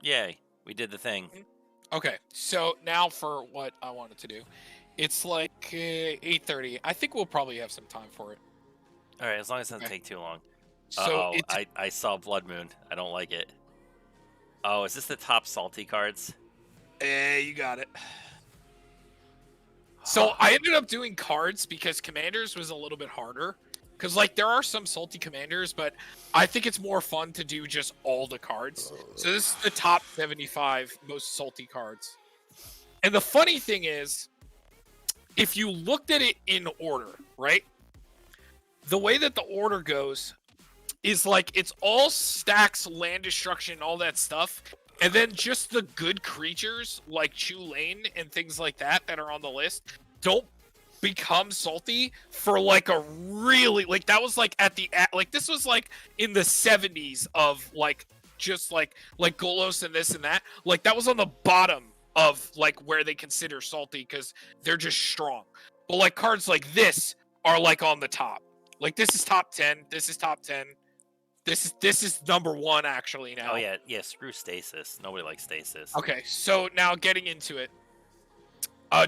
Yay, we did the thing. Okay, so now for what I wanted to do. It's like 8:30. I think we'll probably have some time for it. All right, as long as it doesn't Okay. take too long. So Uh-oh, it's I saw Blood Moon. I don't like it. Oh, is this the top salty cards? you got it. So Huh. I ended up doing cards because commanders was a little bit harder. Cause like there are some salty commanders, but I think it's more fun to do just all the cards. So this is the top 75 most salty cards. And the funny thing is, if you looked at it in order, right? The way that the order goes is like it's all stacks, land destruction, all that stuff, and then just the good creatures like Chulane and things like that are on the list don't become salty for like a really like that was like at the like this was like in the 70s of like just like Golos and this and that, like that was on the bottom of like where they consider salty because they're just strong. But like cards like this are like on the top. Like this is top 10, this is top 10, this is number one actually Oh now. yeah, yeah. Screw stasis. Nobody likes stasis. Okay, so now getting into it.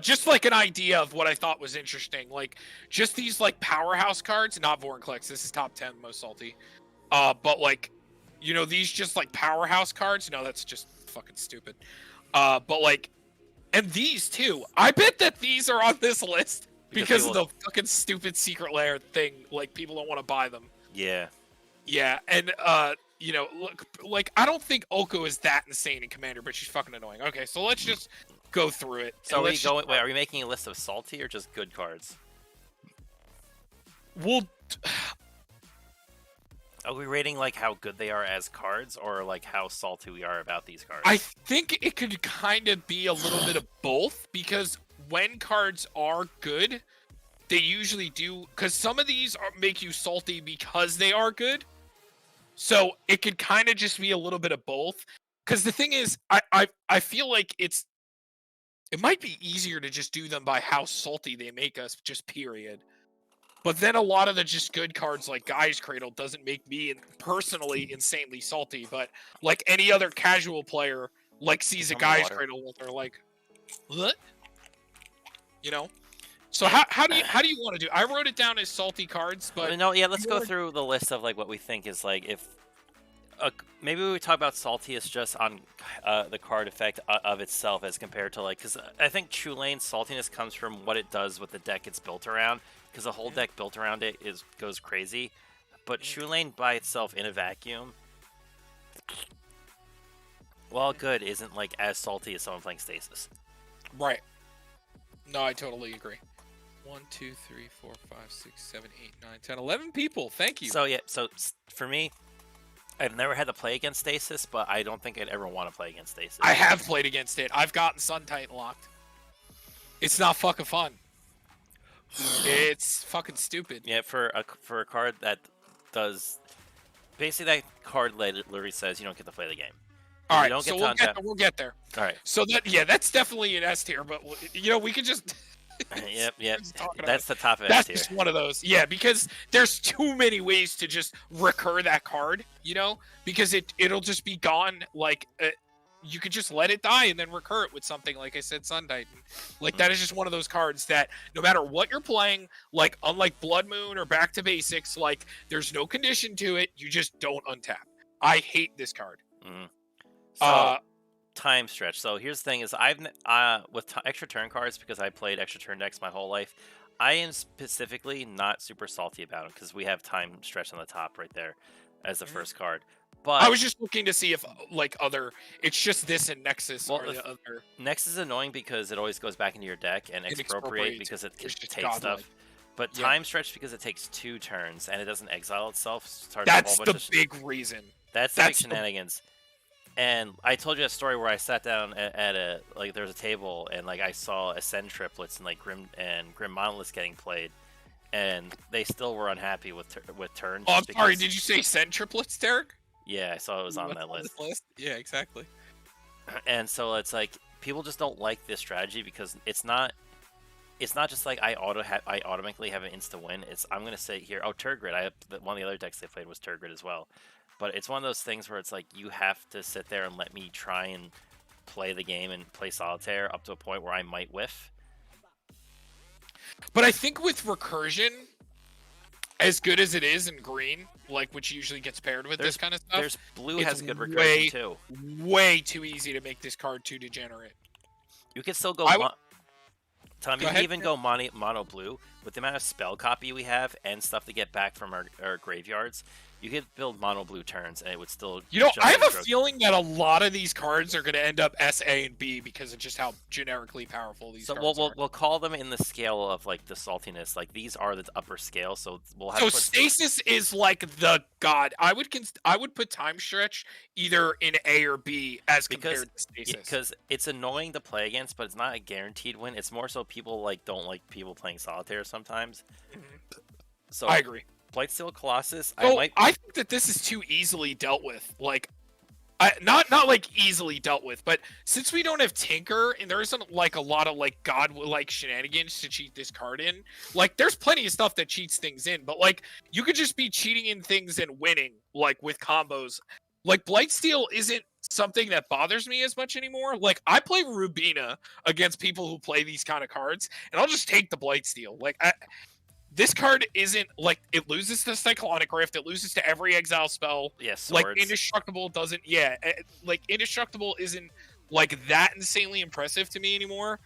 Just like an idea of what I thought was interesting, like just these like powerhouse cards, not Vorinclex. This is top 10 most salty. But like, these just like powerhouse cards. No, that's just fucking stupid. But like, and these too. I bet that these are on this list Because because of people, the fucking stupid secret lair thing. Like people don't want to buy them. yeah. Yeah, and look, like I don't think Oko is that insane in Commander, but she's fucking annoying. Okay, so let's just go through it So and are we let's just going? Wait, are we making a list of salty or just good cards? we'll Are we rating like how good they are as cards, or like how salty we are about these I cards? think it could kind of be a little bit of both because when cards are good, they usually do because some of these make you salty because they are good. So it could kind of just be a little bit of both. Because the thing is, I feel like it might be easier to just do them by how salty they make us, just period. But then a lot of the just good cards like Guy's Cradle doesn't make me personally insanely salty, but like any other casual player like sees a Tell me Guy's water. Cradle and they're like, what? You know? So And how do you want to do? I wrote it down as salty cards, but no, yeah. you Let's go want to through the list of like what we think is like if maybe we talk about saltiest just on the card effect of itself as compared to like because I think Chulane's saltiness comes from what it does with the deck it's built around because the whole deck built around it is goes crazy, but Chulane by itself in a vacuum, while good, isn't like as salty as someone playing Stasis. right. No, I totally agree. 1, 2, 3, 4, 5, 6, 7, 8, 9, 10, 11 people. Thank you. So yeah, so for me, I've never had to play against Stasis, but I don't think I'd ever want to play against I Stasis. have played against it. I've gotten Sun Titan locked. It's not fucking fun. It's fucking stupid. Yeah, for a card that does basically that card literally says you don't get to play the game All because you right, don't so get to we'll get untap. there. We'll get there. All right. So that's definitely an S tier, but we could just Yep, yep. just talk about it. That's the top of S That's tier. just one of those. Yeah, because there's too many ways to just recur that card, because it'll just be gone. Like you could just let it die and then recur it with something like I said, Sun Titan. Like that is just one of those cards that no matter what you're playing, like unlike Blood Moon or Back to Basics, like there's no condition to it. You just don't untap. I hate this card. Mhm. So Uh, time stretch. So here's the thing: is with extra turn cards because I played extra turn decks my whole life. I am specifically not super salty about it because we have time stretch on the top right there as the mhm. first card. I But was just looking to see if like other. It's just this and Nexus well, are the other. Next is annoying because it always goes back into your deck, and It expropriate expropriates. because it could It's just take godlike. stuff. But Yeah, time stretch because it takes 2 turns and it doesn't exile itself starts a whole that's bunch the of. big reason. That's the big That's the shenanigans. And I told you a story where I sat down at a like there was a table and like I saw Ascend triplets and like Grim Monoliths getting played, and they still were unhappy with turns Oh, I'm just sorry. because. Did you say send triplets, Derek? Yeah, I saw it was on What's that on this list, list? Yeah, exactly. and so it's like people just don't like this strategy because it's not just like I automatically have an insta win. It's I'm gonna say here, oh Turgid, one of the other decks they played was Turgid as well. but it's one of those things where it's like you have to sit there and let me try and play the game and play solitaire up to a point where I might whiff. But I think with recursion, as good as it is in green, like which usually gets paired with this kind of stuff, There's blue it's has good recursion way, too. way too easy to make this card too degenerate. You can still go. Tom, Go you can ahead. even go mono blue with the amount of spell copy we have and stuff to get back from our graveyards. You could build mono blue turns and it would still. You know, just I have a intro- feeling that a lot of these cards are going to end up S, A, and B because of just how generically powerful these So cards are. we'll call them in the scale of like the saltiness. Like these are the upper scale, so we'll have. So to put- Stasis is like the god. I would put Time Stretch either in A or B as compared to Stasis. because it's annoying to play against, but it's not a guaranteed win. It's more so people like don't like people playing solitaire sometimes. So I agree. Blightsteel Colossus, So I think that this is too easily dealt with. Like, not like easily dealt with, but since we don't have Tinker and there isn't like a lot of like god-like shenanigans to cheat this card in, like there's plenty of stuff that cheats things in, but like you could just be cheating in things and winning like with combos. Like Blightsteel isn't something that bothers me as much anymore. Like I play Rubina against people who play these kind of cards, and I'll just take the Blightsteel. Like this card isn't like it loses to Cyclonic Rift, it loses to every exile spell. yes, Like Indestructible doesn't, like Indestructible isn't like that insanely impressive to me anymore.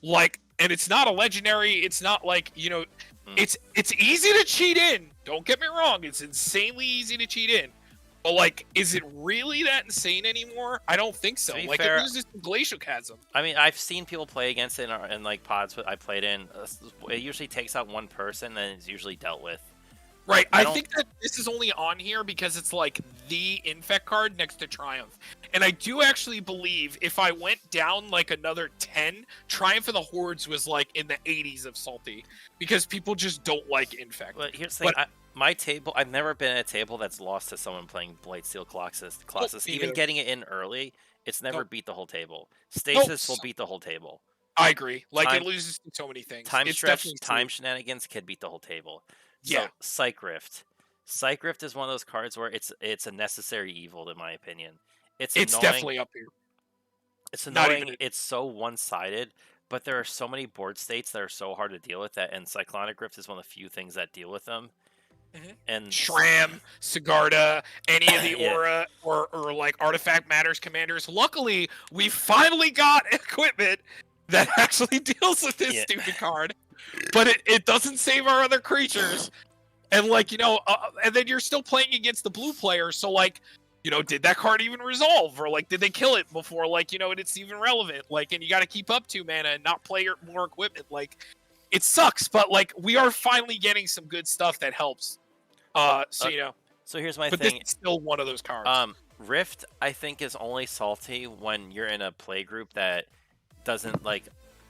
Like, and it's not a legendary. It's not like it's easy to cheat in. Don't get me wrong, it's insanely easy to cheat in. But like, is it really that insane anymore? I don't think so. Like fair, it loses to Glacial Chasm. I mean, I've seen people play against it in like pods I played in. It usually takes out one person, and it's usually dealt with. Right, I think that this is only on here because it's like the Infect card next to Triumph. And I do actually believe if I went down like another 10, Triumph of the Hordes was like in the 80s of Salty. Because people just don't like Infect. But here's the thing, my table, I've never been at a table that's lost to someone playing Blightsteel Colossus. Even getting it in early, it's never beat the whole table. Stasis will beat the whole table. I agree. Like, it loses to so many things. Time Stretch, Time Shenanigans could beat the whole table. So, Psych Rift. Psych Rift is one of those cards where it's a necessary evil, in my opinion. It's annoying. Definitely up here. It's annoying. It's so one-sided, but there are so many board states that are so hard to deal with that, and Cyclonic Rift is one of the few things that deal with them. And Shram, Sigarda, any of the Aura or like Artifact Matters commanders. Luckily, we finally got equipment that actually deals with this stupid card, but it doesn't save our other creatures. And like and then you're still playing against the blue player, so like did that card even resolve, or like did they kill it before like it's even relevant? Like, and you got to keep up 2 mana and not play more equipment. Like, it sucks, but like we are finally getting some good stuff that helps. So here's my thing. But this is still one of those cards. Rift, I think, is only salty when you're in a play group that doesn't like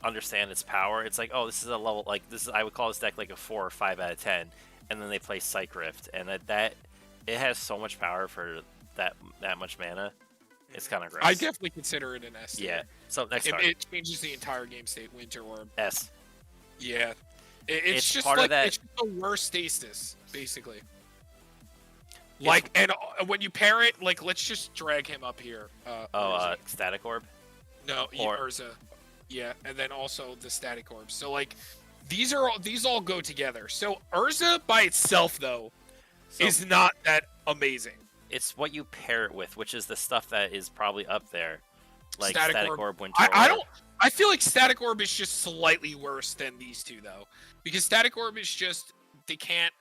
understand its power. It's like, oh, this is a level like this is. I would call this deck like a 4 or 5 out of 10, and then they play Psych Rift, and that it has so much power for that much mana. It's kind of gross. I definitely consider it an S. Yeah. So next card. It changes the entire game state. Winter Orb. S. Yeah. It's just part like of that. It's just a worse stasis, basically. Like, and when you pair it, like, let's just drag him up here. Static Orb. No, Urza. Yeah, and then also the Static Orb. So like, these all go together. So Urza by itself though is not that amazing. It's what you pair it with, which is the stuff that is probably up there, like Static Orb, Winter Orb. I feel like Static Orb is just slightly worse than these two though, because Static Orb is just they can't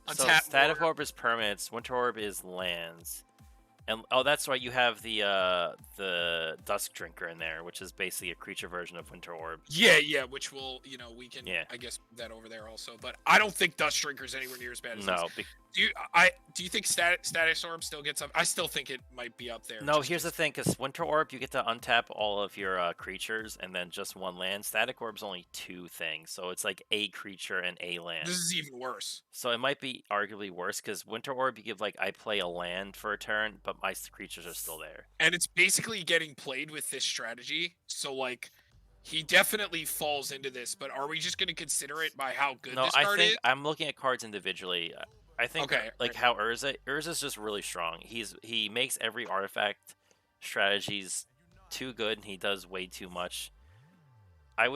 untap. Static Orb is permanents. Winter Orb is lands. And that's right. You have the Dusk Drinker in there, which is basically a creature version of Winter Orb. Yeah, which will we can I guess put that over there also. But I don't think Dusk Drinker is anywhere near as bad as this. Do you think Static Orb still gets up? I still think it might be up there. No, here's the thing: because Winter Orb, you get to untap all of your creatures and then just one land. Static Orb's only 2 things, so it's like a creature and a land. This is even worse. So it might be arguably worse because Winter Orb, you give like I play a land for a turn, but my creatures are still there. And it's basically getting played with this strategy. So like, he definitely falls into this. But are we just going to consider it by how good this card is? I'm looking at cards individually. I think Okay. like how Urza's just really strong. He makes every artifact strategies too good, and he does way too much. I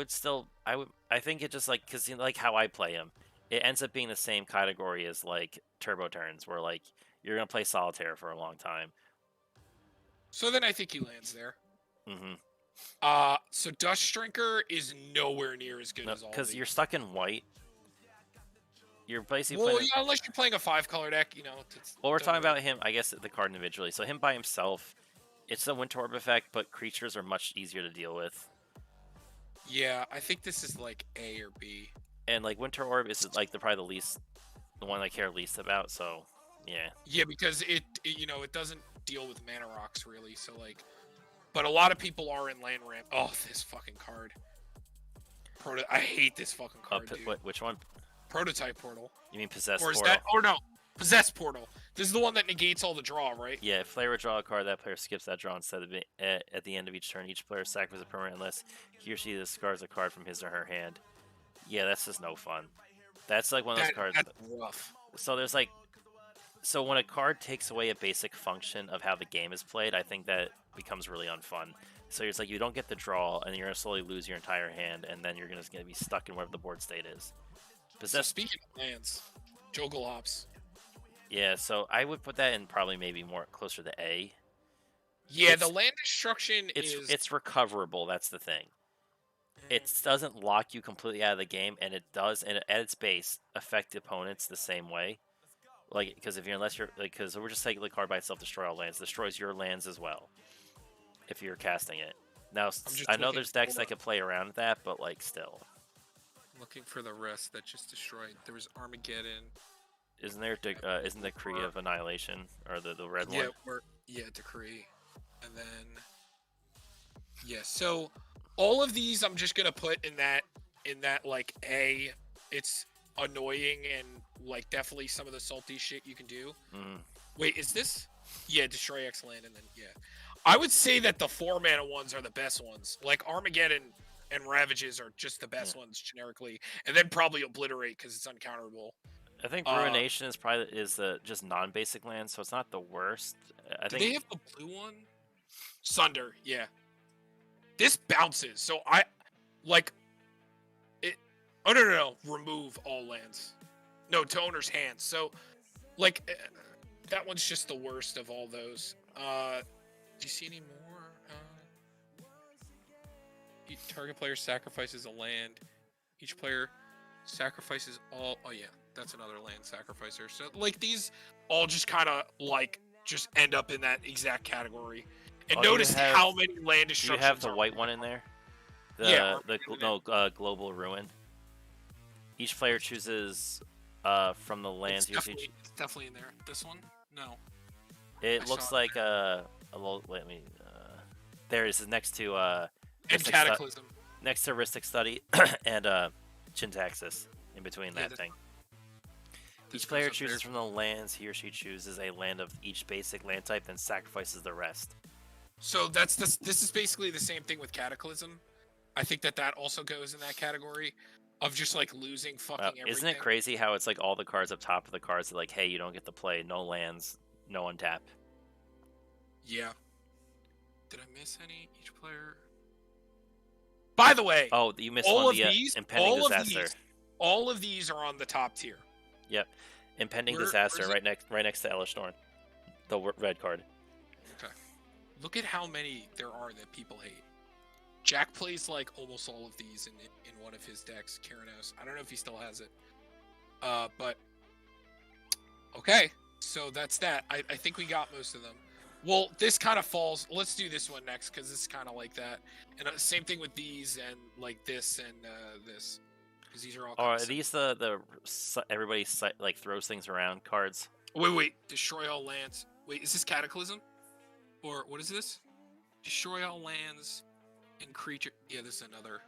think it just like because like how I play him, it ends up being the same category as like Turbo Turns, where like you're gonna play Solitaire for a long time. So then I think he lands there. Mm-hmm. So Dust Drinker is nowhere near as good No, as all because these. you're stuck in white. You're basically Well, playing. yeah, unless you're playing a 5-color deck, Well, we're doesn't talking really- about him. I guess the card individually. So him by himself, it's a Winter Orb effect, but creatures are much easier to deal with. Yeah, I think this is like A or B. And like Winter Orb is like probably the one I care least about. So yeah. Yeah, because it doesn't deal with mana rocks really. So like, but a lot of people are in land ramp. Oh, this fucking card. I hate this fucking card, dude. Which one? Prototype Portal. You mean Possessed Or is Portal? that? Or no, Possessed Portal. This is the one that negates all the draw, right? Yeah, if player would draw a card, that player skips that draw instead of at the end of each turn. Each player sacrifices a permanent unless he or she discards a card from his or her hand. Yeah, that's just no fun. That's like one of those cards. That's rough. So there's like, so when a card takes away a basic function of how the game is played, I think that becomes really unfun. So it's like you don't get the draw, and you're gonna slowly lose your entire hand, and then you're gonna be stuck in wherever the board state is. So speaking of lands, Jogalops. Yeah, so I would put that in probably maybe more closer to A. Yeah, the land destruction is. It's recoverable. That's the thing. It doesn't lock you completely out of the game, and it does, and at its base, affect opponents the same way. Like, because unless you're like, because we're just taking the card by itself, destroy all lands, destroys your lands as well. If you're casting it. Now, I know there's decks that could play around with that, but like still. Looking for the rest that just destroyed. There was Armageddon. Isn't there? Isn't the Decree of Annihilation or the red one? Yeah, Decree, and then So all of these, I'm just gonna put in that like A. It's annoying and like definitely some of the salty shit you can do. Mm. Wait, is this? Yeah, destroy X land, and then I would say that the 4-mana ones are the best ones. Like Armageddon and Ravages are just the best ones generically, and then probably Obliterate because it's uncounterable. I think Ruination is the just non-basic land, so it's not the worst. Do they have the blue one? Sunder, yeah. This bounces, so I like it. Oh no! Remove all lands. No, to owner's hands. So, like, that one's just the worst of all those. Do you see any more? Each target player sacrifices a land. Each player sacrifices all. Oh yeah, that's another land sacrificer. So like these all just kind of like just end up in that exact category. And notice how many land destructions. You have the white one in there. Global Ruin. Each player chooses from the lands. It's definitely in there. This one, no. It looks like a little. Let me. There it is next to and Cataclysm. Next to Rhystic Study and Chintaxis in between that thing. Each player chooses from the lands he or she chooses a land of each basic land type, then sacrifices the rest. So this is basically the same thing with Cataclysm. I think that also goes in that category of just like losing fucking everything. Isn't it crazy how it's like all the cards up top of the cards are like, hey, you don't get to play, no lands, no untap. Yeah. Did I miss any? Each player. By the way, you missed one. Impending Disaster. All of these are on the top tier. Yep, Impending Disaster right next to Elesh Norn, the red card. Okay. Look at how many there are that people hate. Jack plays like almost all of these in one of his decks. Keranos. I don't know if he still has it. But okay. So that's that. I think we got most of them. Well, this kind of falls. Let's do this one next because it's kind of like that. And same thing with these and like this and this. Because these are all. Are these the everybody like throws things around cards? Wait. Destroy all lands. Wait, is this Cataclysm? Or what is this? Destroy all lands and creature. Yeah, this is another.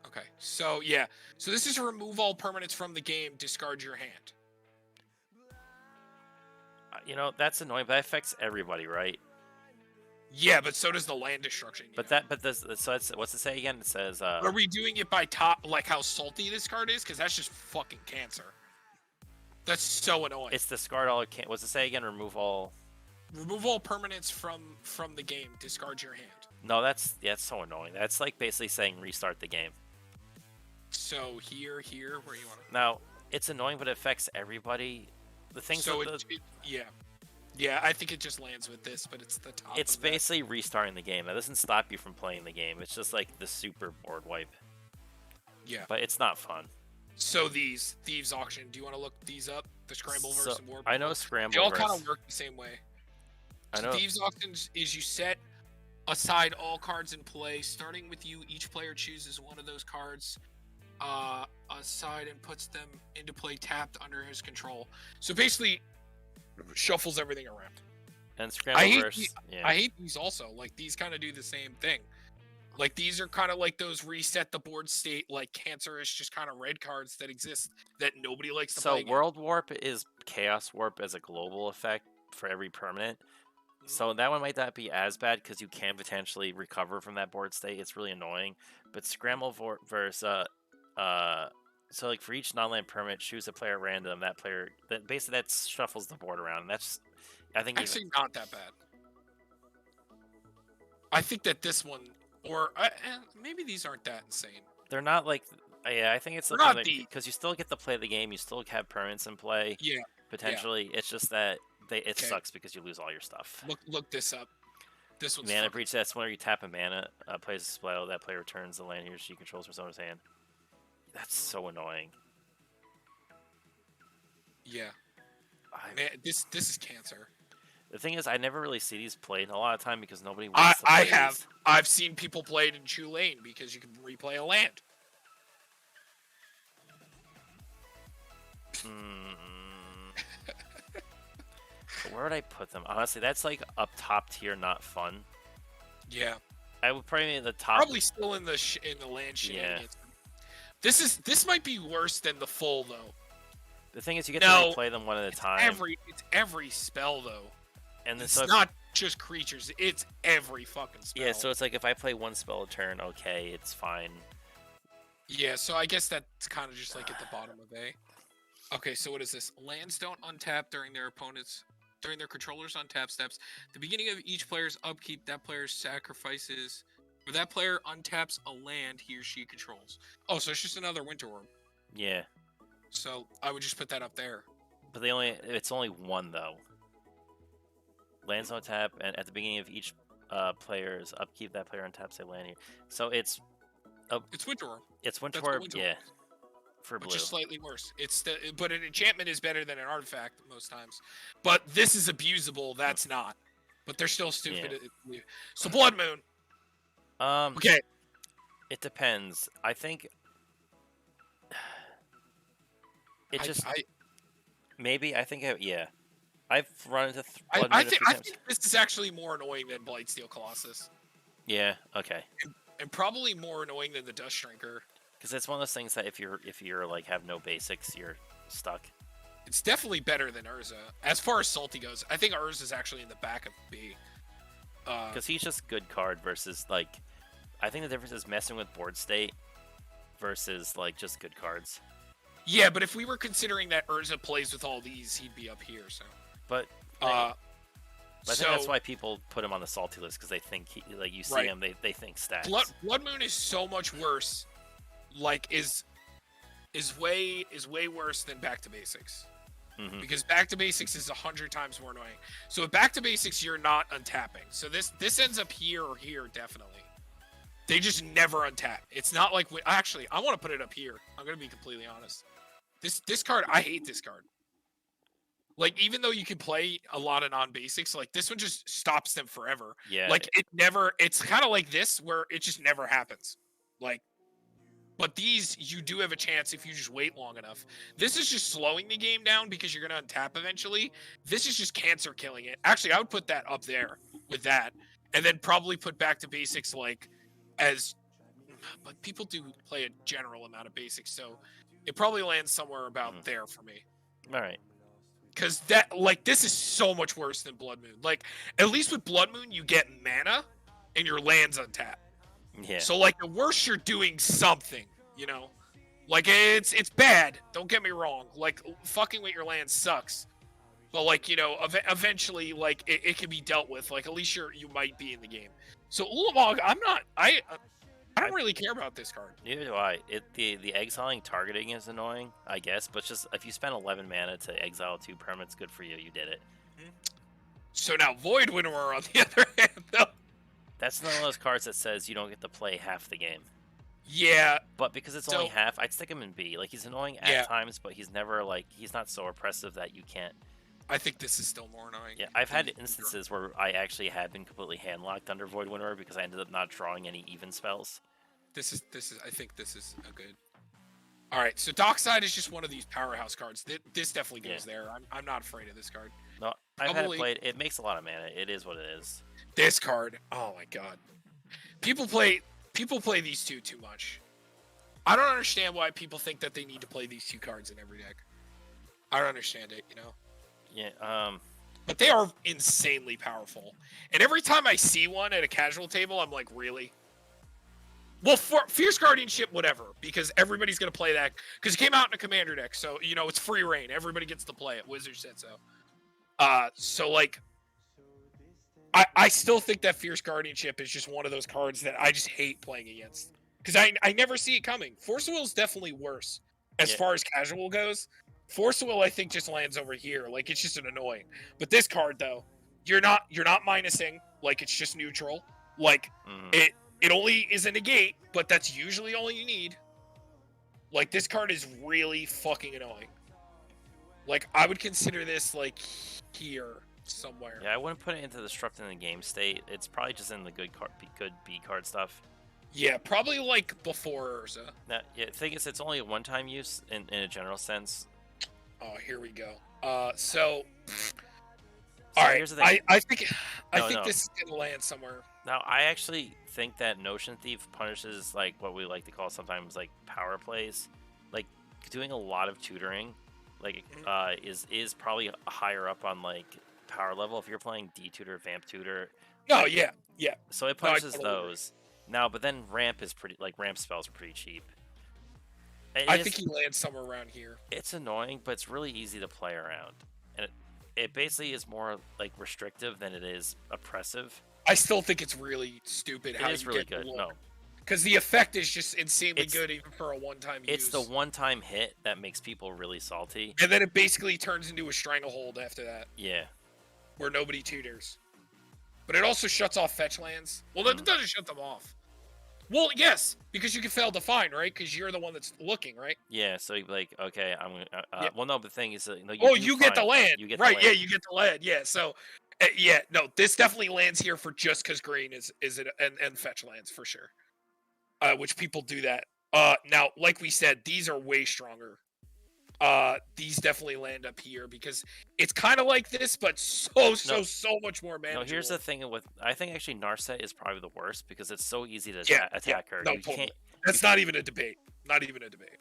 Okay, so yeah. So this is remove all permanents from the game, discard your hand. That's annoying, but that affects everybody, right? Yeah, but so does the land destruction. What's it say again? It says. Are we doing it by top, like how salty this card is? Because that's just fucking cancer. That's so annoying. It's discard all. Can't. What's it say again? Remove all. Remove all permanents from the game. Discard your hand. No, that's so annoying. That's like basically saying restart the game. So here, where you want to? Now it's annoying, but it affects everybody. The things. So that yeah. I think it just lands with this, but it's the top. it's of that. basically restarting the game. That doesn't stop you from playing the game. It's just like the super board wipe. Yeah. But it's not fun. So these Thieves Auction. Do you want to look these up? The Scramble verse and War. I know Scramble. They all kind of work the same way. I know. Thieves Auctions is you set aside all cards in play. Starting with you, each player chooses one of those cards aside and puts them into play tapped under his control. So basically, shuffles everything around. And Scramble verse. I hate these also. Like these kind of do the same thing. Like these are kind of like those reset the board state, like cancerous, just kind of red cards that exist that nobody likes to play. So World Warp is Chaos Warp as a global effect for every permanent. So that one might not be as bad because you can potentially recover from that board state. It's really annoying. But Scramble versus so like for each non-land permanent, choose a player at random. That player basically that shuffles the board around. And that's I think actually not that bad. I think that this one, or maybe these aren't that insane. They're not like I think it's not because you still get to play the game. You still have permanents in play. Yeah. Potentially, it's just that it sucks because you lose all your stuff. Look this up. This one's Mana Breach. That's whenever you tap a mana, plays a spell. That player returns the land he or she controls from someone's hand. That's so annoying. Yeah. Man, this is cancer. The thing is, I never really see these played a lot of time because nobody wants to play I have. these. I've seen people play it in Tulane because you can replay a land. Where would I put them? Honestly, that's like up top tier, not fun. Yeah. I would probably be in the top. Probably still in the land shenanigans. Yeah. This might be worse than the full though. The thing is, you get to replay them one at a time. It's every spell though. And it's not just creatures. It's every fucking spell. Yeah, so it's like if I play one spell a turn, okay, it's fine. Yeah, so I guess that's kind of just like at the bottom of A. Okay, so what is this? Lands don't untap during their controller's untap steps. The beginning of each player's upkeep, that player sacrifices, or that player untaps a land he or she controls. Oh, so it's just another Winter Orb. Yeah. So I would just put that up there. But it's only one though. Lands on tap, and at the beginning of each player's upkeep, that player untaps a land here. So it's Winter Orb. It's Winter Orb, yeah. For blue. Which is slightly worse. But an enchantment is better than an artifact most times. But this is abusable. That's not. But they're still stupid. Yeah. So Blood Moon. Okay. It depends. I think it yeah. I've run into Blood Moon I think this is actually more annoying than Blightsteel Colossus. Yeah. Okay. And probably more annoying than the Dust Drinker. Because it's one of those things that if you're like have no basics, you're stuck. It's definitely better than Urza. As far as Salty goes, I think Urza's actually in the back of B. Because he's just good card versus like, I think the difference is messing with board state versus like just good cards. Yeah, but if we were considering that Urza plays with all these, he'd be up here. So. But. I think that's why people put him on the salty list because they think you see him, they think stats. Blood Moon is so much worse. Like is way worse than Back to Basics. Mm-hmm. Because Back to Basics is 100 times more annoying. So with Back to Basics, you're not untapping. So this ends up here or here definitely. They just never untap. It's not like actually I want to put it up here. I'm gonna be completely honest. This card, I hate this card. Like even though you can play a lot of non-basics, like this one just stops them forever. Yeah. Like it's kind of like this where it just never happens. Like. But these, you do have a chance if you just wait long enough. This is just slowing the game down because you're going to untap eventually. This is just cancer killing it. Actually, I would put that up there with that. And then probably put Back to Basics like as... But people do play a general amount of basics, so it probably lands somewhere about there for me. All right. Because this is so much worse than Blood Moon. Like, at least with Blood Moon, you get mana and your land's untapped. Yeah. So, like, the worse you're doing something, you know? Like it's bad. Don't get me wrong. Like fucking with your land sucks. But like eventually, like it can be dealt with. Like at least you might be in the game. So Ulamog, I don't really care about this card. Neither do I. The exiling targeting is annoying, I guess, but just if you spend 11 mana to exile 2 permanents, good for you. You did it. So now Void Winnower on the other hand, though. That's one of those cards that says you don't get to play half the game. Yeah. But because it's only half, I'd stick him in B. Like, he's annoying at times, but he's never, like, he's not so oppressive that you can't. I think this is still more annoying. Yeah, I've had instances where I actually had been completely handlocked under Void Winnower because I ended up not drawing any even spells. This is. I think this is a good. All right, so Dockside is just one of these powerhouse cards. This definitely goes there. I'm not afraid of this card. No, I've had it played. It makes a lot of mana. It is what it is. This card, oh my god. People play these two too much. I don't understand why people think that they need to play these two cards in every deck. I don't understand it, Yeah, But they are insanely powerful. And every time I see one at a casual table, I'm like, really? Well, for Fierce Guardianship, whatever, because everybody's going to play that. Because it came out in a commander deck, so, it's free reign. Everybody gets to play it. Wizards said so. So, like, I still think that Fierce Guardianship is just one of those cards that I just hate playing against. Because I never see it coming. Force of Will is definitely worse as far as casual goes. Force of Will, I think, just lands over here. Like, it's just an annoying. But this card, though, you're not minusing. Like, it's just neutral. Like, it only is a negate, but that's usually all you need. Like, this card is really fucking annoying. Like, I would consider this, like, here somewhere. Yeah, I wouldn't put it into the Struct in the game state. It's probably just in the good B card stuff. Yeah, probably, like, before Urza. Now, yeah, the thing is, it's only a one-time use in a general sense. Oh, here we go. So all right. Here's the thing. I think this is gonna land somewhere. Now, I actually think that Notion Thief punishes like what we like to call sometimes like power plays, like doing a lot of tutoring, like is probably higher up on like power level if you're playing D tutor, Vamp tutor. Oh yeah. So it punishes those. Now, but then ramp spells are pretty cheap. I think he lands somewhere around here. It's annoying, but it's really easy to play around, and it basically is more like restrictive than it is oppressive. I still think it's really stupid. It is really good. No, because the effect is just insanely good, even for a one-time use. It's the one-time hit that makes people really salty, and then it basically turns into a stranglehold after that. Yeah, where nobody tutors, but it also shuts off fetch lands. Well, it doesn't shut them off. Well, yes, because you can fail define, right? Because you're the one that's looking, right? Yeah, so you'd be like, okay, I'm gonna. Well, no, the thing is, no, you get the land. You get the land. Yeah, you get the land. Yeah, so no, this definitely lands here for just because green is it and fetch lands for sure. Which people do that. Now, like we said, these are way stronger. These definitely land up here because it's kind of like this, but so much more manageable. No, here's the thing with I think actually Narset is probably the worst because it's so easy to attack her. No, that's not even a debate. Not even a debate.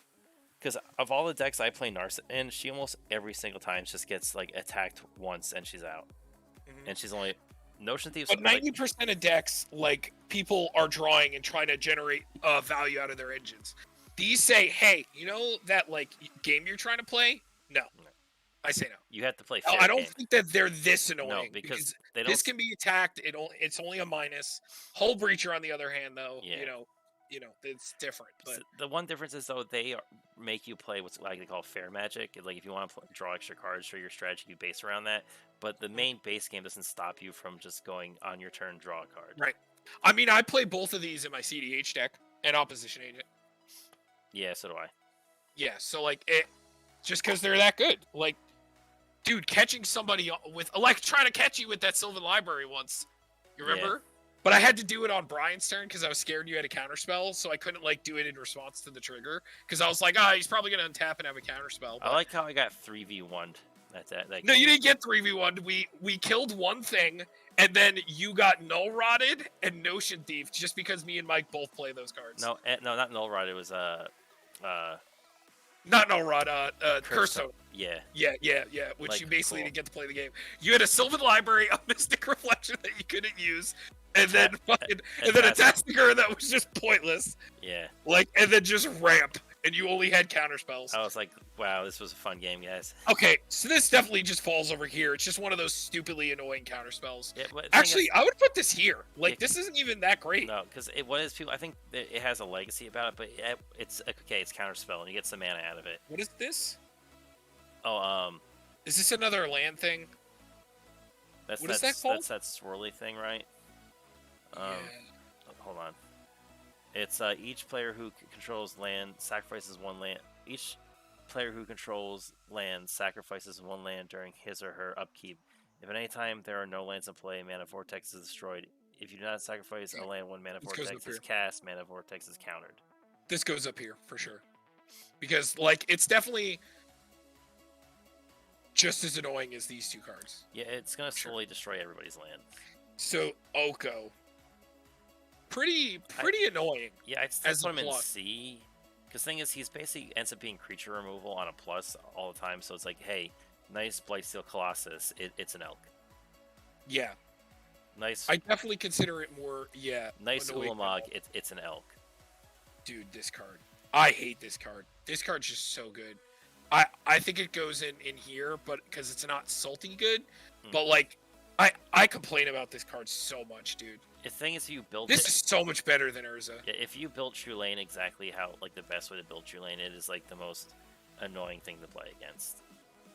Because of all the decks I play Narset, and she almost every single time just gets like attacked once and she's out, and she's only Notion Thieves. But 90% of decks, like people are drawing and trying to generate value out of their engines. These say, hey, you know that like game you're trying to play? No. I say no. You have to play fair. I don't think that they're this annoying. No, because they don't... this can be attacked. It's only a minus. Hull Breacher, on the other hand, though, it's different. But the one difference is though they make you play what's like they call fair magic. Like if you want to draw extra cards for your strategy, you base around that. But the main base game doesn't stop you from just going on your turn, draw a card. Right. I mean, I play both of these in my CDH deck and Opposition Agent. Yeah, so do I. Yeah, so like it, just because they're that good. Like, dude, catching somebody with like trying to catch you with that Sylvan Library once. You remember? Yeah. But I had to do it on Brian's turn because I was scared you had a counterspell, so I couldn't like do it in response to the trigger because I was like, he's probably gonna untap and have a counterspell. I like how I got 3v1'd. No, you didn't get 3v1'd. We killed one thing, and then you got Null Rotted and Notion Thief just because me and Mike both play those cards. No, not Null Rotted. It was not Null Rot. Curse Totem. Yeah. Which like, you basically didn't get to play the game. You had a Sylvan Library, a Mystic Reflection that you couldn't use, and then a Testiger that was just pointless. Yeah. Like, and then just ramp. and you only had counter spells. I was like, wow, this was a fun game, guys. Okay, so this definitely just falls over here. It's just one of those stupidly annoying counter spells. Yeah, but the thing Actually, is- I would put this here. Like, Yeah, this isn't even that great. no, because what is people? I think it has a legacy about it, but it's okay. It's counterspell, and you get some mana out of it. What is this? Oh, Is this another land thing? that's What is that's that called? that's that swirly thing, right? Yeah. Hold on. It's each player who controls land sacrifices one land. Each player who controls land sacrifices one land during his or her upkeep. If at any time there are no lands in play, Mana Vortex is destroyed. If you do not sacrifice a land when Mana This goes Vortex up is here. cast, Mana Vortex is countered. This goes up here for sure. Because, like, it's definitely just as annoying as these two cards. Yeah, it's gonna Sure. slowly destroy everybody's land. So, Oko. Pretty annoying. Yeah, I'd still As a put him in plus. C. Because thing is, he's basically ends up being creature removal on a plus all the time. So it's like, hey, nice Blightsteel Colossus. It's an elk. Yeah. Nice, I definitely consider it more, nice annoying than Ulamog. all. It's an elk. Dude, this card. I hate this card. This card's just so good. I think it goes in here, but because it's not salty good. But like, I complain about this card so much, dude. The thing is, you build This it. is so much better than Urza. Yeah, if you build True exactly how, like, the best way to build True it is like the most annoying thing to play against,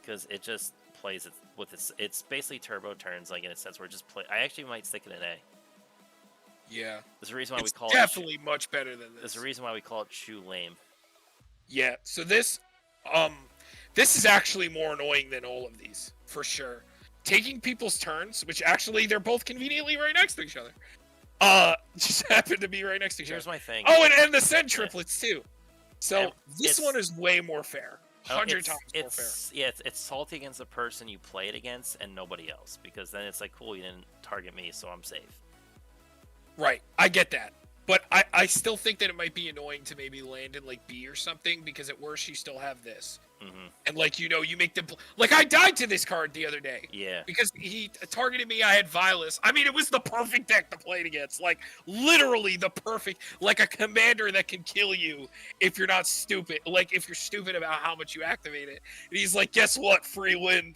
because it just plays it with it's basically turbo turns, like in a sense where it just play. I actually might stick it in A. Yeah. There's a reason why It's we call definitely much better than There's this. a reason why we call it True Lame. Yeah. So this is actually more annoying than all of these for sure. Taking people's turns, which actually they're both conveniently right next to each other. Just happen to be right next to each Here's other. my thing. Oh, and the Send triplets too. So And this it's- one is way more fair. 100 it's, times more fair. it's salty against the person you play it against and nobody else, because then it's like, cool, you didn't target me, so I'm safe. Right, I get that. But I still think that it might be annoying to maybe land in like B or something, because at worst you still have this. Hmm. And like, you make them like, I died to this card the other day Yeah. because he targeted me. I had Vilus. I mean, it was the perfect deck to play it against. Like, literally the perfect, like a commander that can kill you if you're not stupid. Like, if you're stupid about how much you activate it. And he's like, guess what? Free win.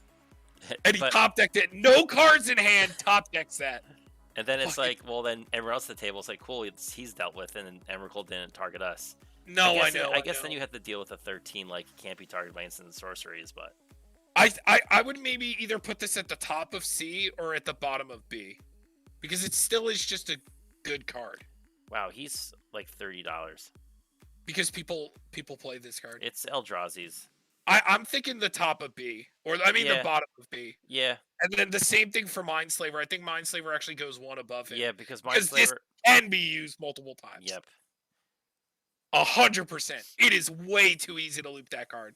And he But- top decked it. No cards in hand. Top decks that. And then it's Fuck. like, well, then everyone else at the table is like, cool, he's dealt with, and Emrakul didn't target us. No, I know. I guess then know. you have to deal with a 13, like, you can't be targeted by instant sorceries, but I would maybe either put this at the top of C or at the bottom of B, because it still is just a good card. wow, he's like $30. Because people play this card. It's Eldrazi's. I'm thinking the top of B, or I mean Yeah. the bottom of B, Yeah, and then the same thing for Mindslaver. I think Mindslaver actually goes one above it. yeah, because Because this- Mindslaver. Can be used multiple times. Yep. 100%. It is way too easy to loop that card.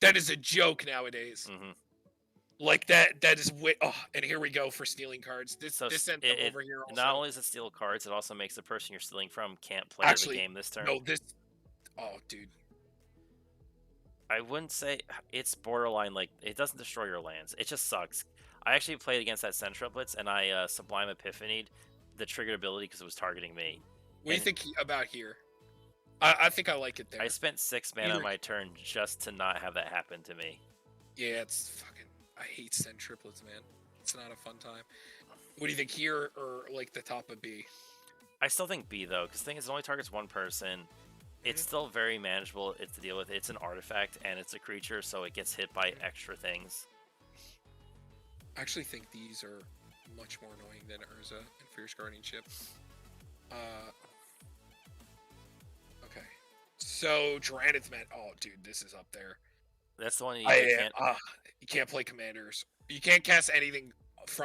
That is a joke nowadays. Hmm. Like that is way. Oh, and here we go for stealing cards. This So ends up it- over here. Also. Not only does it steal cards, it also makes the person you're stealing from can't play Actually, the game this turn. No, this. Oh, dude. I wouldn't say it's borderline, like, it doesn't destroy your lands. It just sucks. I actually played against that Centruplets, and I Sublime Epiphanied the triggered ability because it was targeting me. What do you And- think about here? I think I like it there. I spent 6 mana Either- on my turn just to not have that happen to me. Yeah, it's fucking. I hate Send triplets, man. It's not a fun time. What do you think here, or like the top of B? I still think B, though, because the thing is, it only targets one person. It's Mhm. still very manageable to deal with. It's an artifact, and it's a creature, so it gets hit by extra things. I actually think these are much more annoying than Urza and Fierce Guardianship. Okay. So Drannith Man. Oh, dude, this is up there. That's the one you I can't. you can't play commanders. You can't cast anything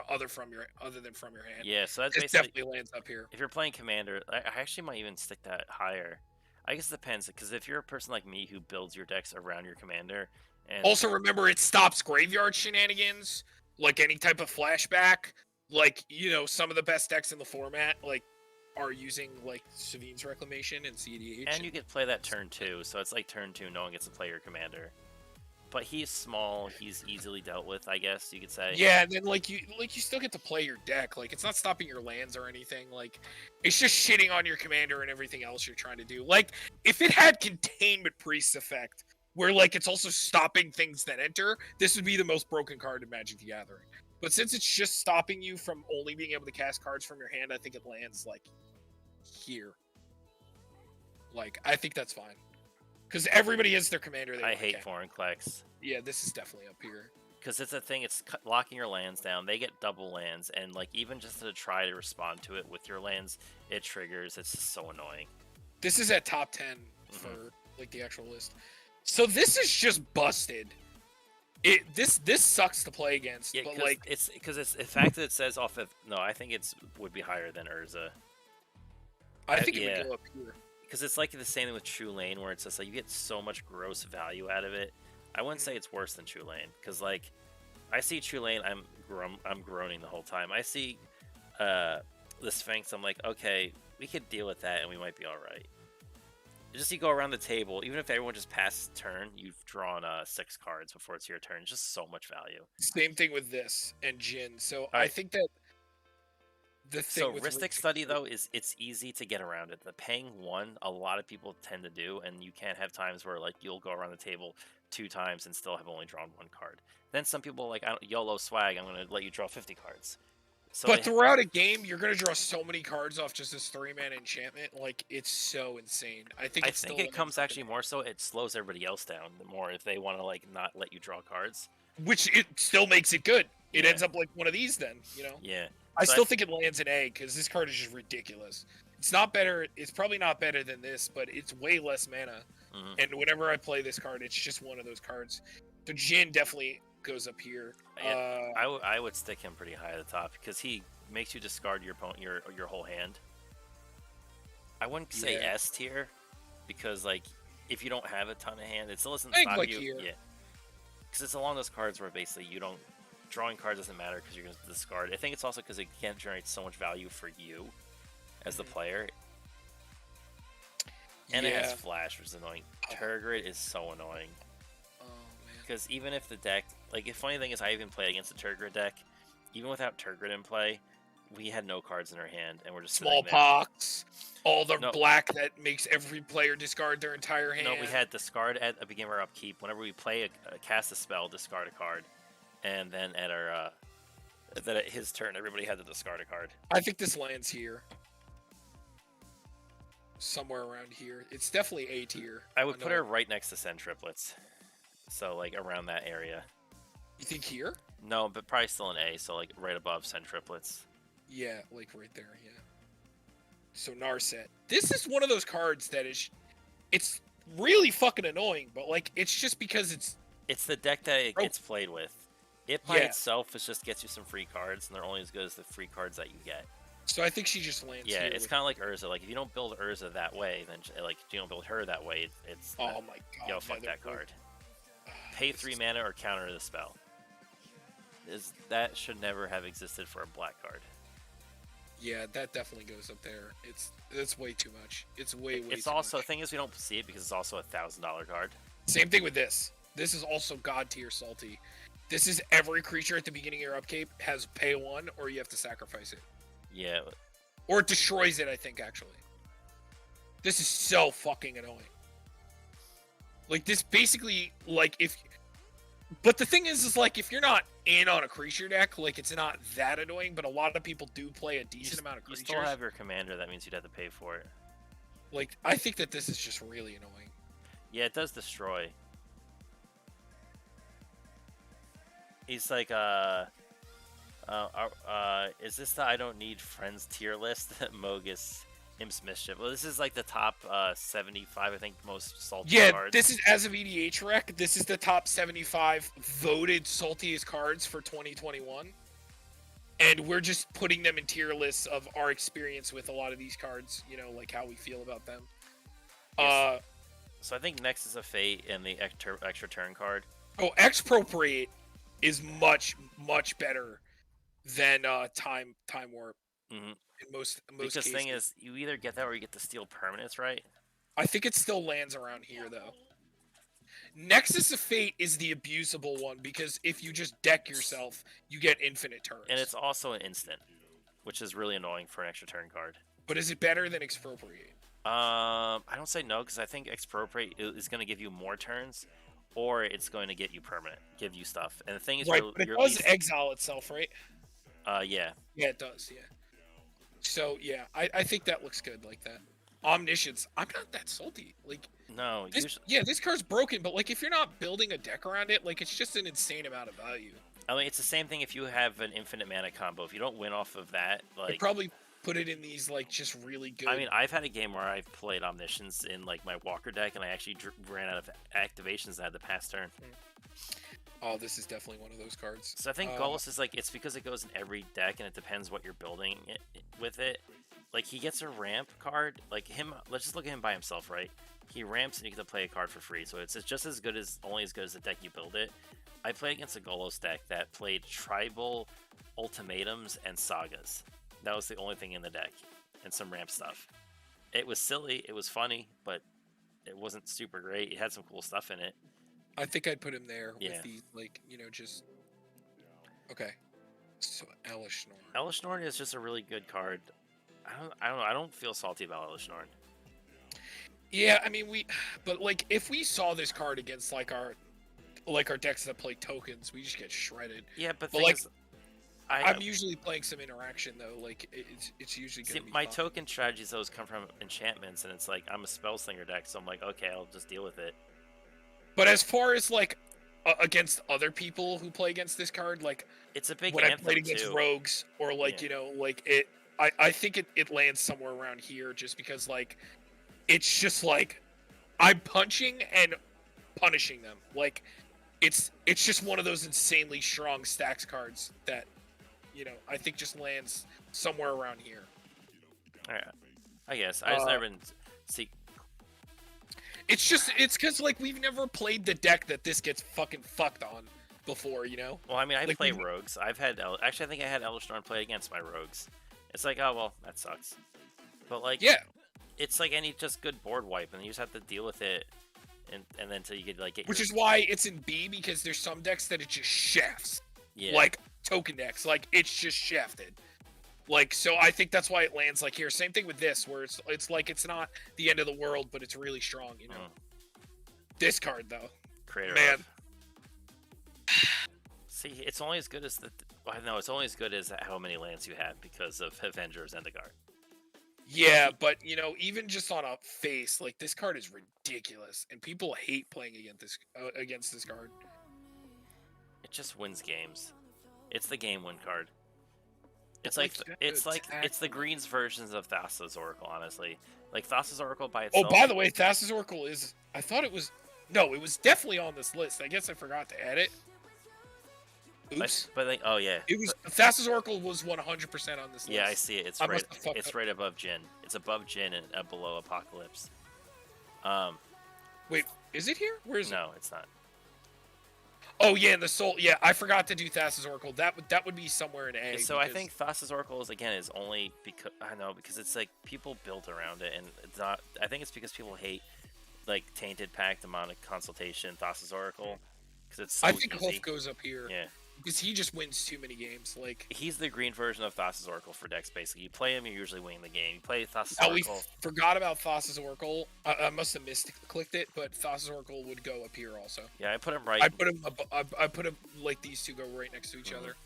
other than from your hand. Yeah, so that's This basically. definitely lands up here. If you're playing Commander, I actually might even stick that higher. I guess it depends, because if you're a person like me who builds your decks around your Commander, and Also, remember it stops graveyard shenanigans, like any type of flashback. Like, some of the best decks in the format, like, are using like Savine's Reclamation and CDH. and you get to play that turn 2, so it's like turn 2, no one gets to play your Commander. but he's small. He's easily dealt with, I guess you could say. Yeah, and then you still get to play your deck. Like it's not stopping your lands or anything. Like it's just shitting on your commander and everything else you're trying to do. Like if it had containment priest effect, where like it's also stopping things that enter, this would be the most broken card in Magic the Gathering. But since it's just stopping you from only being able to cast cards from your hand, I think it lands like here. Like I think that's fine. Because everybody has their commander. I hate Vorinclex. Yeah, this is definitely up here. Because it's a thing, it's locking your lands down. They get double lands, and like even just to try to respond to it with your lands, it triggers. It's just so annoying. This is at top 10 for like the actual list. So this is just busted. This sucks to play against. Yeah, but like it's because it's the fact that it says off of I think it's would be higher than Urza. I think it would go up here. Because it's like the same thing with True Lane, where it's just like you get so much gross value out of it. I wouldn't say it's worse than True Lane, because like I see True Lane, I'm groaning the whole time. I see the Sphinx, I'm like, okay, we could deal with that, and we might be all right. Just you go around the table, even if everyone just passes turn, you've drawn 6 cards before it's your turn. It's just so much value. Same thing with this and Jin. So I think that the thing with Rhystic Study though is it's easy to get around it. The paying 1, a lot of people tend to do, and you can't have times where like you'll go around the table 2 times and still have only drawn 1 card. Then some people like, YOLO swag, I'm going to let you draw 50 cards. So but throughout a game, you're going to draw so many cards off just this 3-mana enchantment. Like, it's so insane. I think it comes actually more so it slows everybody else down the more if they want to like not let you draw cards. Which it still makes it good. It ends up like one of these then, you know? Yeah. I still think it lands an A because this card is just ridiculous. It's not better. It's probably not better than this, but it's way less mana. And whenever I play this card, it's just one of those cards. So Jin definitely goes up here. Yeah, I would stick him pretty high at the top because he makes you discard your opponent, your whole hand. I wouldn't say S tier because like if you don't have a ton of hand, it still doesn't stop you. Here. Yeah, because it's along those cards where basically you don't drawing cards doesn't matter because you're going to discard. I think it's also because it can't generate so much value for you as the player. And it has flash, which is annoying. Tergrid is so annoying. Oh man. Because even if the deck, like the funny thing is, I even played against the Tergrid deck. Even without Tergrid in play, we had no cards in our hand, and we're just Smallpox. All the black that makes every player discard their entire hand. No, we had discard at the beginning of our upkeep. Whenever we play cast a spell, discard a card. And then at our then at his turn, everybody had to discard a card. I think this lands here, somewhere around here. It's definitely A tier. I would put her right next to Send Triplets, so like around that area. You think here? No, but probably still an A, so like right above Send Triplets. Yeah, like right there. Yeah. So Narset. This is one of those cards that it's really fucking annoying, but like it's just because it's the deck that it gets played with. It by itself just gets you some free cards, and they're only as good as the free cards that you get. So I think she just lands here. Yeah, it's kind of like Urza. Like, if you don't build Urza that way, then, like, if you don't build her that way, it's... Oh my god. Yo, fuck that card. Pay 3 mana or counter the spell. That should never have existed for a black card. Yeah, that definitely goes up there. It's way too much. It's way too much. It's also... The thing is, we don't see it because it's also a $1,000 card. Same thing with this. This is also god tier salty. This is every creature at the beginning of your upkeep has pay 1 or you have to sacrifice it. Yeah. Or it destroys it, I think, actually. This is so fucking annoying. Like, this basically, like, if... But the thing is like, if you're not in on a creature deck, like, it's not that annoying, but a lot of people do play a decent amount of creatures. You still have your commander, that means you'd have to pay for it. Like, I think that this is just really annoying. Yeah, it does destroy. He's like, is this the I don't need friends tier list? Mogus, Imps Mischief. Well, this is like the top 75, I think, most salty cards. Yeah, this is, as of EDH Rec, this is the top 75 voted saltiest cards for 2021. And we're just putting them in tier lists of our experience with a lot of these cards, you know, like how we feel about them. Yes. So I think next is a Fate and the extra turn card. Oh, Expropriate is much, much better than Time Warp. Mm-hmm. In most because cases. The thing is, you either get that or you get to steal permanents, right? I think it still lands around here, though. Nexus of Fate is the abusable one because if you just deck yourself, you get infinite turns. And it's also an instant, which is really annoying for an extra turn card. But is it better than Expropriate? I don't say no because I think Expropriate is going to give you more turns, or it's going to get you permanent, give you stuff. And the thing is, Right, but it does exile itself, right? Yeah. Yeah, it does. Yeah. So yeah, I think that looks good like that. Omniscience. I'm not that salty. Like No, this, yeah, this card's broken, but like if you're not building a deck around it, like it's just an insane amount of value. I mean, it's the same thing if you have an infinite mana combo. If you don't win off of that, They like probably put it in these like just really good. I mean, I've had a game where I've played Omniscience in like my Walker deck, and I actually ran out of activations that had the pass turn. Oh, this is definitely one of those cards. So I think Golos is like, it's because it goes in every deck, and it depends what you're building with it. Like, he gets a ramp card. Like, him, let's just look at him by himself, right? He ramps, and you get to play a card for free. So it's just as good as, only as good as the deck you build it. I played against a Golos deck that played Tribal, Ultimatums, and Sagas. That was the only thing in the deck, and some ramp stuff. It was silly, it was funny, but it wasn't super great. It had some cool stuff in it. I think I'd put him there Yeah. with these, like, you know, just... Okay. So, Elesh Norn. Elesh Norn is just a really good card. I don't know. I don't feel salty about Elesh Norn. Yeah, I mean, but, like, if we saw this card against, like, our decks that play tokens, we just get shredded. Yeah, but like, is, I'm usually playing some interaction, though. Like, it's usually going to be my fun. token strategies, those come from enchantments, and it's like, I'm a Spellslinger deck, so I'm like, okay, I'll just deal with it. But as far as, like, against other people who play against this card, like, it's a big when I anthem, played against too. rogues, or, like, Yeah. you know, like, I think it lands somewhere around here just because, like, it's just, like, I'm punching and punishing them. Like, it's just one of those insanely strong stacks cards that, you know, I think just lands somewhere around here. Alright. I guess. I just never been... See, It's because, like, we've never played the deck that this gets fucking fucked on before, you know? well, I mean, I Like, play rogues. I've had... Actually, I think I had Elesh Norn play against my rogues. It's like, oh, well, that sucks. But, like... Yeah. It's like any just good board wipe, and you just have to deal with it, and then until you could, like, get Which your... is why it's in B, because there's some decks that it just shafts. Yeah. Like, token decks. Like, it's just shafted. Like, so I think that's why it lands like here. Same thing with this, where it's like it's not the end of the world, but it's really strong, you know? This card, though. Creator Man. of. See, it's only as good as the... Well, no, it's only as good as how many lands you have because of Avengers and the guard. Yeah, but, you know, even just on a face, like, this card is ridiculous, and people hate playing against this card. It just wins games. It's the game win card. It's Like, like it's the exactly. Greens versions of Thassa's Oracle, honestly. Like Thassa's Oracle by Oh, itself. by the way, Thassa's Oracle is... I thought it was... No, it was definitely on this list. I guess I forgot to add it. Oops. But like, oh yeah. It was... Thassa's Oracle was 100% on this list. Yeah, I see it. It's I right. must have fucked It's up. right above Jin. It's above Jin and below Apocalypse. Wait, is it here? Where is it? No, it's not. Oh yeah, and the soul. Yeah, I forgot to do Thassa's Oracle. That would be somewhere in A. So I because- think Thassa's Oracle is only because I know because it's like people build around it, and it's not. I think it's because people hate like Tainted Pact, Demonic Consultation, Thassa's Oracle, because it's so I think easy. Huff goes up here. Yeah. Because he just wins too many games. Like, He's the green version of Thassa's Oracle for decks, basically. You play him, you're usually winning the game. You play Thassa's oh, we Oracle. forgot about Thassa's Oracle. I must have clicked it, but Thassa's Oracle would go up here also. Yeah, I put him right. I put him like these two go right next to each other.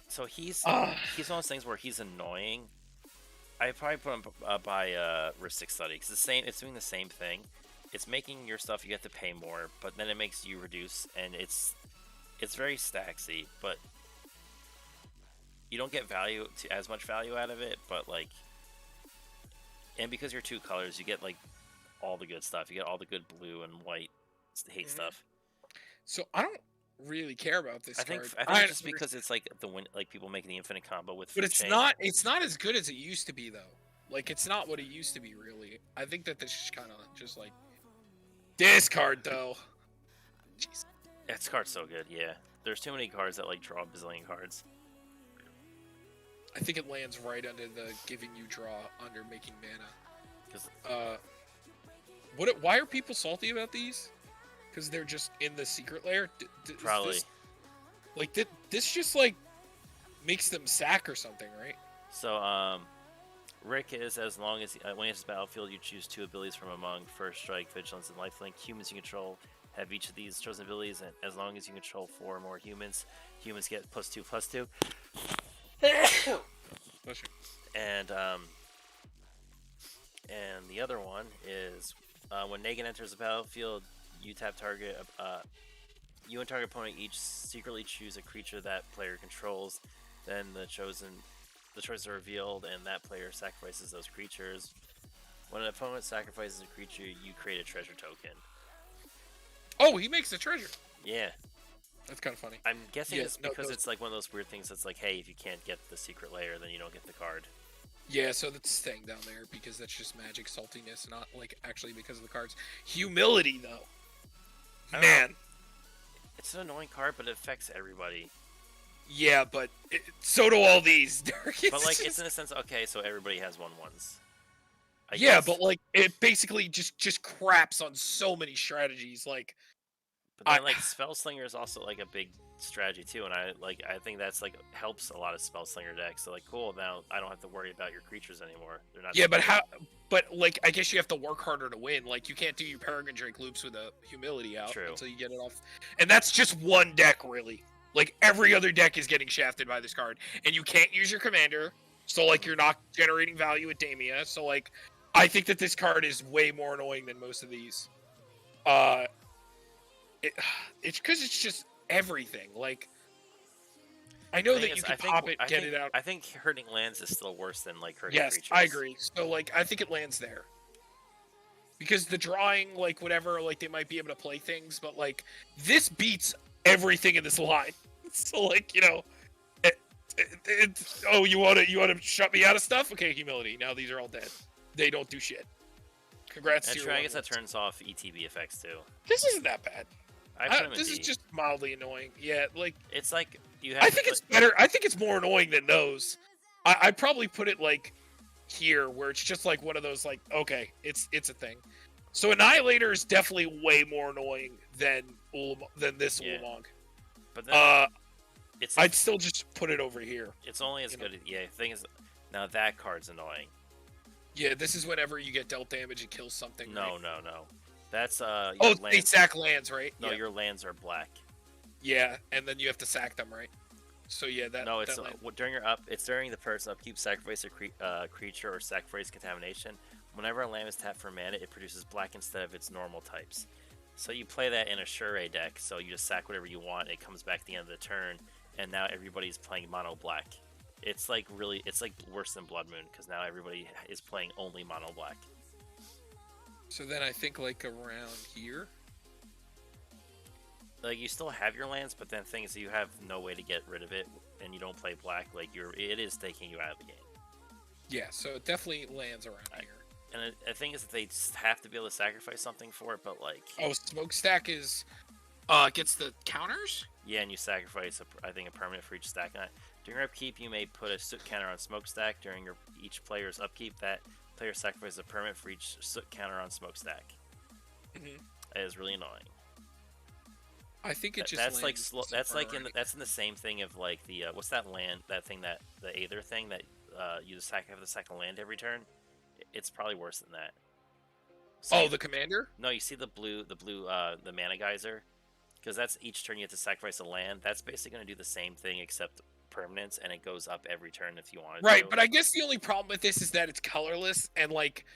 So he's one of those things where he's annoying. I probably put him by Rhystic Study, because it's doing the same thing. It's making your stuff, you have to pay more, but then it makes you reduce, and it's very stacksy, but you don't get as much value out of it, but like, and because you're two colors, you get like all the good stuff. You get all the good blue and white hate stuff. So I don't really care about this I think card. just because it's like like people making the infinite combo with. But Food Chain. it's not as good as it used to be though. Like, it's not what it used to be really. I think that this is kind of just like this card though. Jeez. This card's so good, yeah. There's too many cards that like draw a bazillion cards. I think it lands right under the giving you draw under making mana. 'Cause Why are people salty about these? Because they're just in the secret lair. probably. This just like makes them sack or something, right? So Rick is as long as when he enters the battlefield, you choose 2 abilities from among First Strike, Vigilance, and Lifelink. Humans you control have each of these chosen abilities, and as long as you control 4 or more humans, humans get +2/+2. Bless you. And the other one is when Negan enters the battlefield, you tap target. You and target opponent each secretly choose a creature that player controls. Then the choices are revealed, and that player sacrifices those creatures. When an opponent sacrifices a creature, you create a treasure token. Oh, he makes a treasure. Yeah. That's kind of funny. I'm guessing Yeah, it's no, because those- it's like one of those weird things that's like, hey, if you can't get the secret layer, then you don't get the card. Yeah, so that's staying down there because that's just magic saltiness, not like actually because of the cards. Humility, though. I don't Man. It's an annoying card, but it affects everybody. Yeah, but so do all these. But like, it's in a sense, okay, so everybody has 1/1s. I Yeah, guess. but like it basically just craps on so many strategies. Like But then like Spellslinger is also like a big strategy too, and I think that's like helps a lot of Spellslinger decks. So like, cool, now I don't have to worry about your creatures anymore. They're not. yeah, but how? But like I guess you have to work harder to win. Like you can't do your Paragon Drake loops with a humility out True. until you get it off. And that's just one deck really. Like every other deck is getting shafted by this card, and you can't use your commander. So like you're not generating value with Damia. So like I think that this card is way more annoying than most of these. It's because it's just everything. Like I know that you can pop it, get it out. I think hurting lands is still worse than like hurting Yes, creatures. I agree. So like I think it lands there. Because the drawing, like whatever, like they might be able to play things, but like this beats everything in this line. So like, you know, oh, you want to shut me out of stuff? Okay, humility. Now these are all dead. They don't do shit. Congrats That's to true. your I guess that 1/1s. turns off ETB effects too. This isn't that bad. I put him in This is D. just mildly annoying. Yeah, like It's like you have. I think it's better. I think it's more annoying than those. I'd probably put it like here, where it's just like one of those like, okay, it's a thing. So Annihilator is definitely way more annoying than this Yeah. Ulamog. But then it's I'd still just put it over here. it's only as you know. good. Yeah. Thing is, now that card's annoying. Yeah, this is whenever you get dealt damage and kills something. No, right? no. That's your Oh, they lands. sack lands, right? No, yeah. your lands are black. Yeah, and then you have to sack them, right? So yeah, that. No, it's that land. during your it's during the person upkeep, sacrifice a creature or sacrifice contamination. Whenever a land is tapped for mana, it produces black instead of its normal types. So you play that in a Shure deck, so you just sack whatever you want, it comes back at the end of the turn, and now everybody's playing mono black. It's like worse than Blood Moon, because now everybody is playing only mono black. So then I think like around here. Like you still have your lands, but then things you have no way to get rid of it, and you don't play black. Like it is taking you out of the game. Yeah, so it definitely lands around here. And the thing is that they just have to be able to sacrifice something for it, but like Oh, Smokestack is gets the counters? yeah, and you sacrifice I think a permanent for each stack. During your upkeep, you may put a soot counter on Smokestack. During each player's upkeep, that player sacrifices a permanent for each soot counter on Smokestack. Mhm. That is really annoying. I think it just That's like lands slow. That's like somewhere that's in the same thing of like the what's that land? That thing that the Aether thing that you just have the second land every turn. It's probably worse than that. Oh, the commander? No, you see the mana geyser, because that's each turn you have to sacrifice a land. That's basically going to do the same thing except permanence, and it goes up every turn if you want it Right, to. but I guess the only problem with this is that it's colorless, and like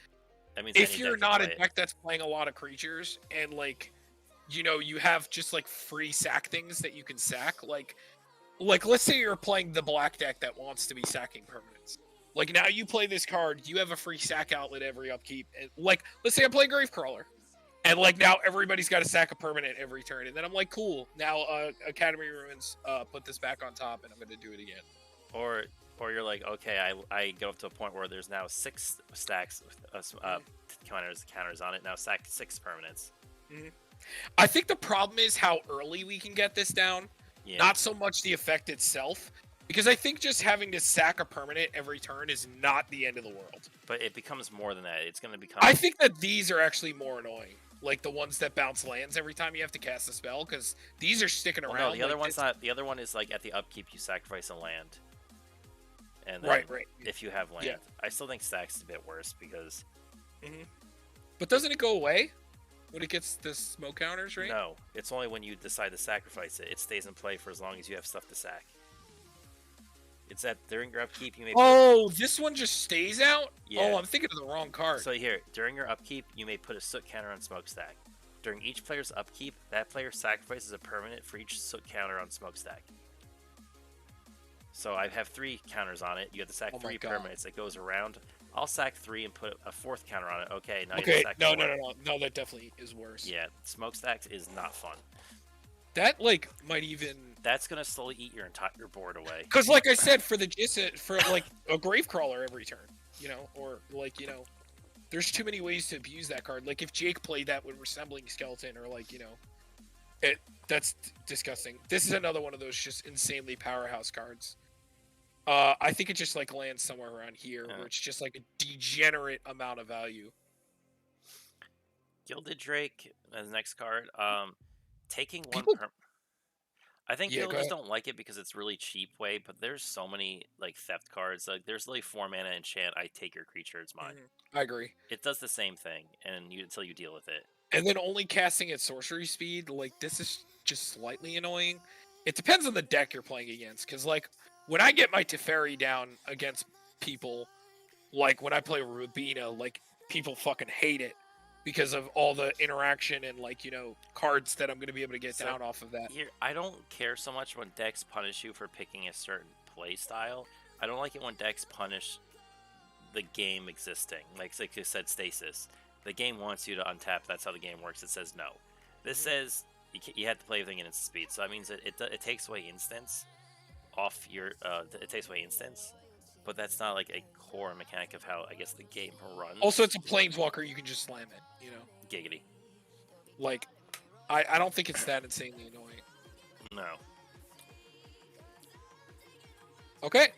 That means if any you're deck can not a play it. deck that's playing a lot of creatures and like you know you have just like free sack things that you can sack, like let's say you're playing the black deck that wants to be sacking permanents. Like now you play this card, you have a free sack outlet every upkeep, and like let's say I'm playing Gravecrawler, and like now everybody's got to sack a permanent every turn, and then I'm like, cool, now Academy Ruins put this back on top, and I'm gonna do it again. Or you're like, okay, I go up to a point where there's now 6 stacks counters on it. Now sack 6 permanents. I think the problem is how early we can get this down. Yeah. Not so much the effect itself, Because I think just having to sack a permanent every turn is not the end of the world. But it becomes more than that. It's going to become. I think that these are actually more annoying. Like the ones that bounce lands every time you have to cast a spell, because these are sticking Well, around. no, the other like, one's not. The other one is like at the upkeep, you sacrifice a land. And then right. if you have land. Yeah. I still think Stacks is a bit worse because. But doesn't it go away when it gets the smoke counters, right? No, it's only when you decide to sacrifice it. It stays in play for as long as you have stuff to sack. It's that during your upkeep, you may. Oh, this one just stays out? Yeah. Oh, I'm thinking of the wrong card. So here, during your upkeep, you may put a soot counter on Smokestack. During each player's upkeep, that player sacrifices a permanent for each soot counter on Smokestack. So I have 3 counters on it. You have to sack 3 permanents. It goes around. I'll sack 3 and put a 4th counter on it. Okay, now you have to sack 4. No, that definitely is worse. Yeah, Smokestacks is not fun. That like might even. That's gonna slowly eat your entire board away. Because, like I said, for like a Gravecrawler every turn, or like there's too many ways to abuse that card. Like if Jake played that with Resembling Skeleton, or like that's disgusting. This is another one of those just insanely powerhouse cards. I think it just like lands somewhere around here, where it's just like a degenerate amount of value. Gilded Drake as next card. Taking one. I think guilders don't like it because it's really cheap way, but there's so many like theft cards. Like there's like 4 mana enchant. I take your creature, it's mine. I agree. It does the same thing, and until you deal with it. And then only casting at sorcery speed, like this is just slightly annoying. It depends on the deck you're playing against, because like when I get my Teferi down against people, like when I play Rubina, like people fucking hate it because of all the interaction and like cards that I'm going to be able to get down off of that. Here, I don't care so much when decks punish you for picking a certain play style. I don't like it when decks punish the game existing. Like you said, stasis. The game wants you to untap. That's how the game works. It says no. This says you have to play everything in instant speed. So that means it takes away instance off your. It takes away instance, but that's not like a core mechanic of how I guess the game runs. Also, it's a planeswalker. You can just slam it. Giggity. Like, I don't think it's that insanely annoying. No. Okay.